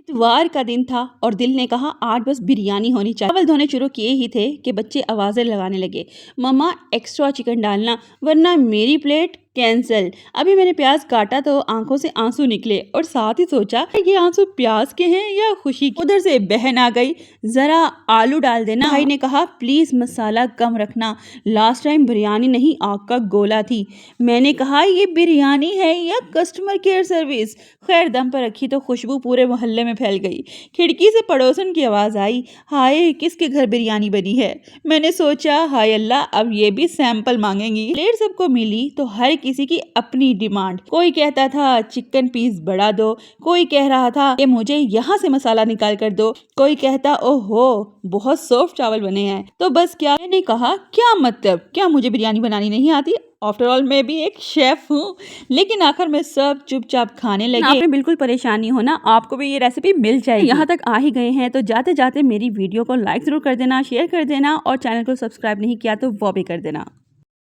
इतवार का दिन था और दिल ने कहा आज बस बिरयानी होनी चाहिए। चावल धोने शुरू किए ही थे कि बच्चे आवाजें लगाने लगे, मम्मा एक्स्ट्रा चिकन डालना वरना मेरी प्लेट कैंसल। अभी मैंने प्याज काटा तो आंखों से आंसू निकले और साथ ही सोचा ये आंसू प्याज के हैं या खुशी के। उधर से बहन आ गई, जरा आलू डाल देना। भाई ने कहा प्लीज मसाला कम रखना, लास्ट टाइम बिरयानी नहीं आग का गोला थी। मैंने कहा ये बिरयानी है या कस्टमर केयर सर्विस। खैर दम पर रखी तो खुशबू पूरे मोहल्ले में फैल गई। खिड़की से पड़ोसन की आवाज आई, हाय किसके घर बिरयानी बनी है। मैंने सोचा हाय अल्लाह अब ये भी सैंपल मांगेंगी। प्लेट सबको मिली तो हर किसी की अपनी डिमांड। कोई कहता था चिकन पीस बढ़ा दो, कोई कह रहा था कि मुझे यहाँ से मसाला निकाल कर दो, कोई कहता ओहो बहुत सॉफ्ट चावल बने हैं। तो बस क्या, मैंने कहा क्या मतलब, क्या मुझे बिरयानी बनानी नहीं आती? आफ्टर ऑल मैं भी एक शेफ हूँ। लेकिन आखिर में सब चुपचाप खाने लगे। आपने बिल्कुल परेशान नहीं होना, आपको भी ये रेसिपी मिल जाएगी। यहाँ तक आ ही गए हैं तो जाते जाते मेरी वीडियो को लाइक जरूर कर देना, शेयर कर देना और चैनल को सब्सक्राइब नहीं किया तो वो भी कर देना।